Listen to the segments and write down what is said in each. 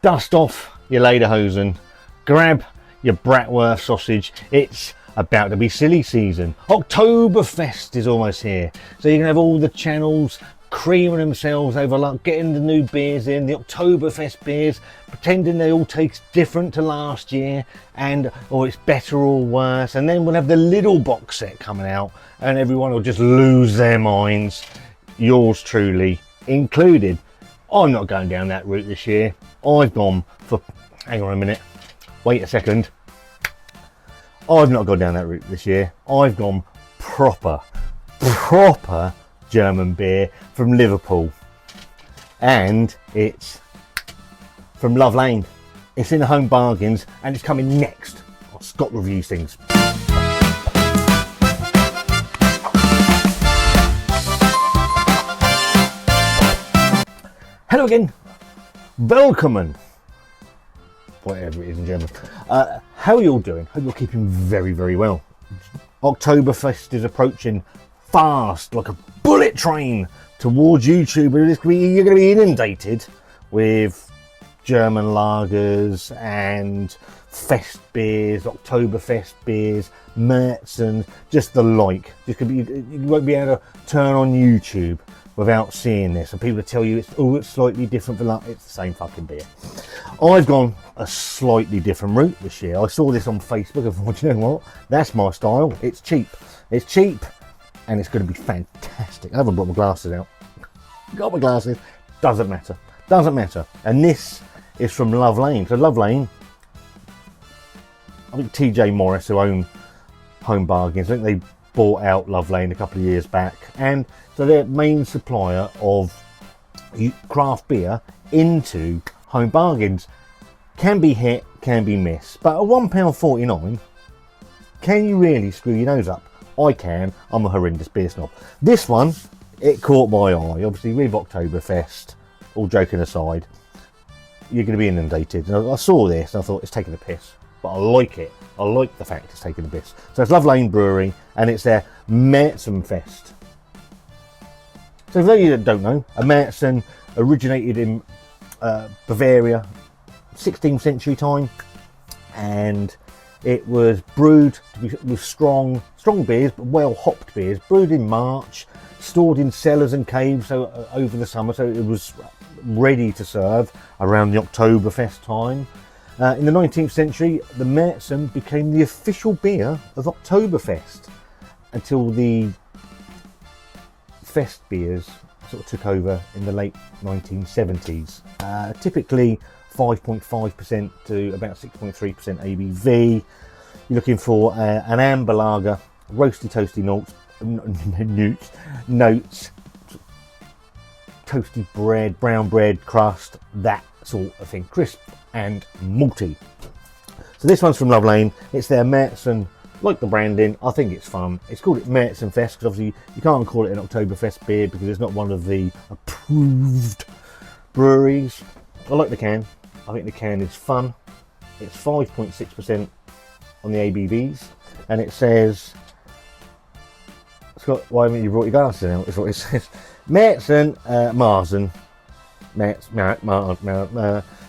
dust off your lederhosen, grab your bratwurst sausage. It's about to be silly season. Oktoberfest is almost here, so you can have all the channels creaming themselves over like getting the new beers in, the Oktoberfest beers, pretending they all taste different to last year, and or it's better or worse. And then we'll have the little box set coming out, and everyone will just lose their minds, yours truly included. I'm not going down that route this year. I've gone for, hang on a minute, wait a second. I've not gone down that route this year. I've gone proper German beer from Liverpool, and it's from Love Lane. It's in the Home Bargains, and it's coming next on Scott Reviews Things. Hello again, welcome, whatever it is in German. How are you all doing? Hope you're keeping very, very well. Oktoberfest is approaching fast, like a bullet train towards YouTube. You're going to be inundated with German lagers and fest beers, Oktoberfest beers, Märzen, just the like. You won't be able to turn on YouTube without seeing this, and people will tell you it's slightly different, but it's the same fucking beer. I've gone a slightly different route this year. I saw this on Facebook and thought, you know what, that's my style. It's cheap, and it's going to be fantastic. I haven't brought my glasses out. Got my glasses, doesn't matter. And this is from Love Lane. So Love Lane, I think TJ Morris, who own Home Bargains, I think they bought out Love Lane a couple of years back, and so they're main supplier of craft beer into Home Bargains. Can be hit, can be missed, but at £1.49, can you really screw your nose up? I can. I'm a horrendous beer snob. This one, it caught my eye. Obviously, with Oktoberfest, all joking aside, you're going to be inundated. And I saw this and I thought, it's taking a piss. But I like it. I like the fact it's taking a piss. So it's Love Lane Brewery, and it's their Marzenfest. So for those of you that don't know, a Marzen originated in Bavaria, 16th century time, and it was brewed with strong beers, but well hopped beers, brewed in March, stored in cellars and caves over the summer, so it was ready to serve around the Oktoberfest time. In the 19th century, the Märzen became the official beer of Oktoberfest until the fest beers sort of took over in the late 1970s. Typically 5.5% to about 6.3% ABV. You're looking for an amber lager, roasty toasty notes, toasty bread, brown bread crust, that sort of thing, crisp and malty. So this one's from Love Lane. It's their Märzen, like the branding. I think it's fun. It's called it Marzenfest because obviously you can't call it an Oktoberfest beer because it's not one of the approved breweries. I like the can. I think the can is fun. It's 5.6% on the ABVs, and it says, Scott, why haven't you brought your glasses out? Is what it says. Marzen,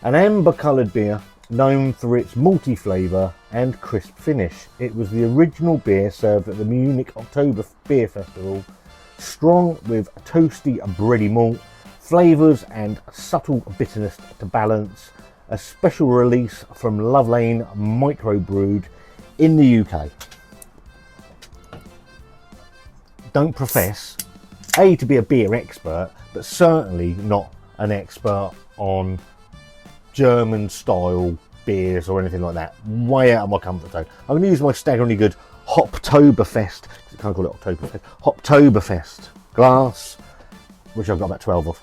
an amber-coloured beer known for its malty flavour and crisp finish. It was the original beer served at the Munich Oktober Beer Festival, strong with toasty bready malt, flavours and subtle bitterness to balance. A special release from Love Lane, microbrewed in the UK. Don't profess to be a beer expert, but certainly not an expert on German style beers or anything like that. Way out of my comfort zone. I'm going to use my staggeringly good Oktoberfest, I can't call it Oktoberfest, Oktoberfest glass, which I've got about 12 of.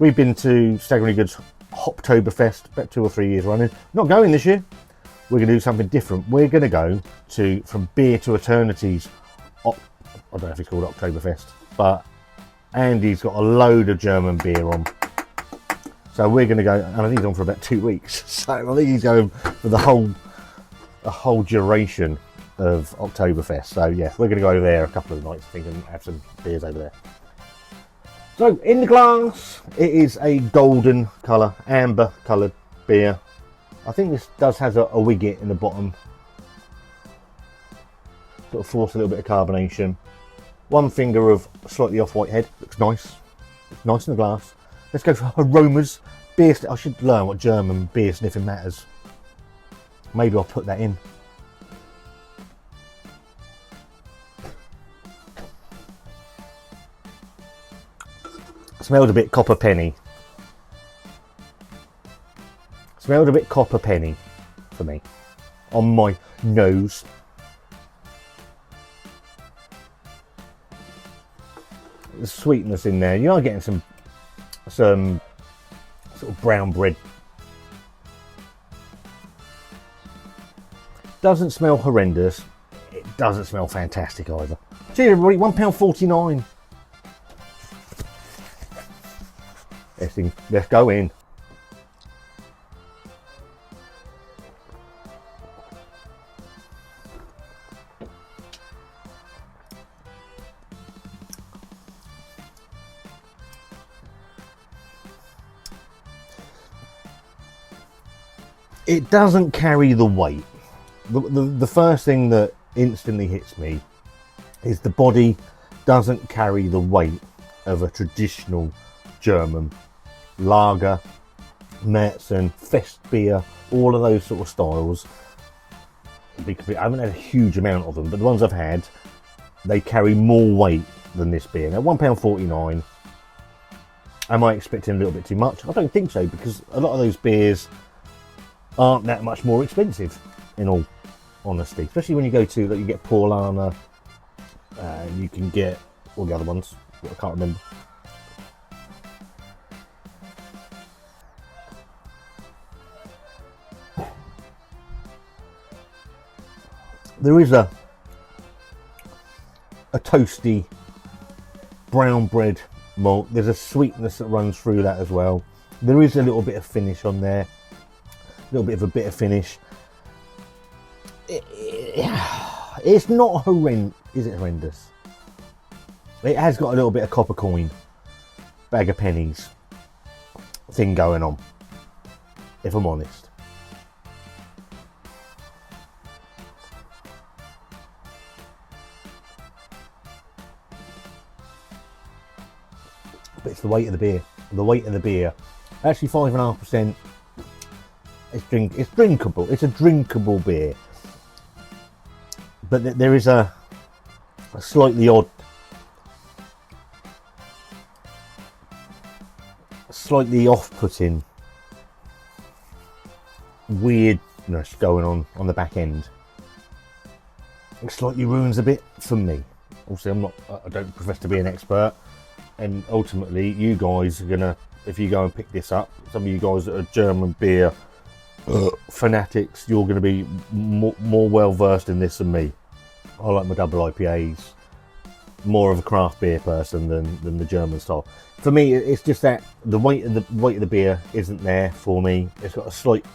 We've been to Staggeringly Good's Oktoberfest about 2 or 3 years running. Not going this year. We're going to do something different. We're going to go to From Beer to Eternity's, I don't know if it's called Oktoberfest, but Andy's got a load of German beer on. So we're going to go, and I think he's on for about 2 weeks. So I think he's going for the whole duration of Oktoberfest. So yeah, we're going to go over there a couple of nights, I think, and have some beers over there. So in the glass, it is a golden colour, amber coloured beer. I think this does has a wigget in the bottom. Sort of force a little bit of carbonation. One finger of slightly off-white head. Looks nice. Looks nice in the glass. Let's go for aromas. Beer. I should learn what German beer sniffing matters. Maybe I'll put that in. Smelled a bit copper penny. Smelled a bit copper penny for me on my nose. The sweetness in there. You are getting some sort of brown bread. Doesn't smell horrendous. It doesn't smell fantastic either. Cheers everybody, £1.49. Let's go in. It doesn't carry the weight. The first thing that instantly hits me is the body doesn't carry the weight of a traditional German lager, Märzen, fest beer, all of those sort of styles. I haven't had a huge amount of them, but the ones I've had, they carry more weight than this beer. Now £1.49. Am I expecting a little bit too much? I don't think so, because a lot of those beers aren't that much more expensive, in all honesty. Especially when you go to, like, you get Paulaner, you can get all the other ones. I can't remember. There is a toasty brown bread malt. There's a sweetness that runs through that as well. There is a little bit of finish on there. A little bit of a bitter finish. It's not horrendous. Is it horrendous? It has got a little bit of copper coin, bag of pennies thing going on, if I'm honest. But it's the weight of the beer. The weight of the beer. Actually 5.5%. It's drinkable. It's a drinkable beer. But there is a slightly odd, slightly off-putting weirdness going on the back end. It slightly ruins a bit for me. Obviously, I don't profess to be an expert, and ultimately, you guys are gonna, if you go and pick this up, some of you guys that are German beer fanatics, you're going to be more well versed in this than me. I like my double IPAs. More of a craft beer person than the German style. For me, it's just that the weight of the beer isn't there for me. It's got a slight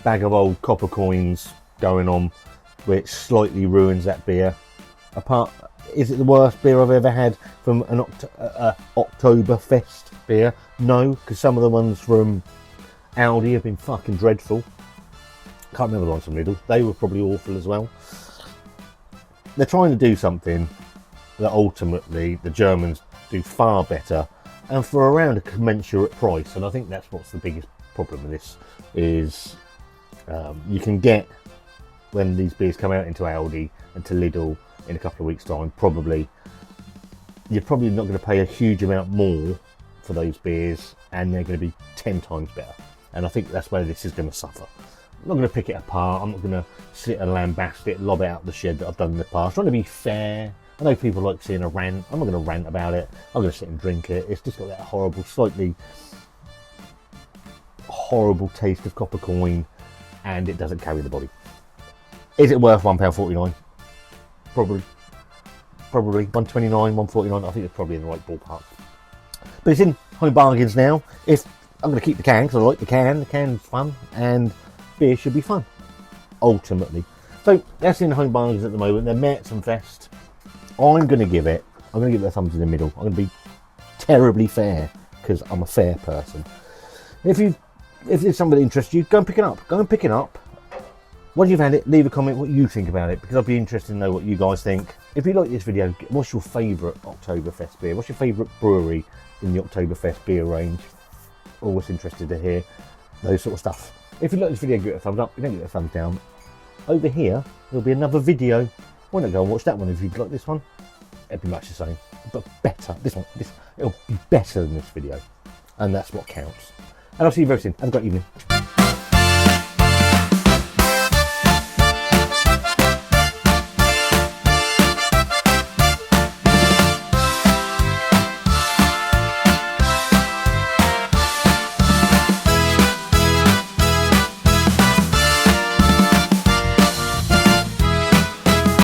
bag of old copper coins going on, which slightly ruins that beer. Is it the worst beer I've ever had from an Oktoberfest beer? No, because some of the ones from Aldi have been fucking dreadful. Can't remember the ones from Lidl. They were probably awful as well. They're trying to do something that ultimately the Germans do far better, and for around a commensurate price. And I think that's what's the biggest problem with this is you can get, when these beers come out into Aldi and to Lidl in a couple of weeks' time, you're probably not going to pay a huge amount more for those beers, and they're going to be 10 times better. And I think that's where this is going to suffer. I'm not going to pick it apart. I'm not going to sit and lambast it, lob it out the shed that I've done in the past. I'm trying to be fair. I know people like seeing a rant. I'm not going to rant about it. I'm going to sit and drink it. It's just got that horrible, slightly horrible taste of copper coin, and it doesn't carry the body. Is it worth £1.49? Probably. Probably. 129, 149. I think it's probably in the right ballpark. But it's in Home Bargains now. I'm going to keep the can because I like the can. The can's fun, and beer should be fun, ultimately. So that's in Home Bargains at the moment. They're Marzenfest. I'm going to give it a thumbs in the middle. I'm going to be terribly fair, because I'm a fair person. If there's something that interests you, go and pick it up. Go and pick it up. Once you've had it, leave a comment what you think about it, because I'd be interested to know what you guys think. If you like this video, what's your favourite Oktoberfest beer? What's your favourite brewery in the Oktoberfest beer range? Always interested to hear those sort of stuff. If you like this video, give it a thumbs up. If you don't, give it a thumbs down. Over here, there'll be another video. Why not go and watch that one if you'd like this one? It'd be much the same, but better. It'll be better than this video, and that's what counts. And I'll see you very soon. Have a great evening.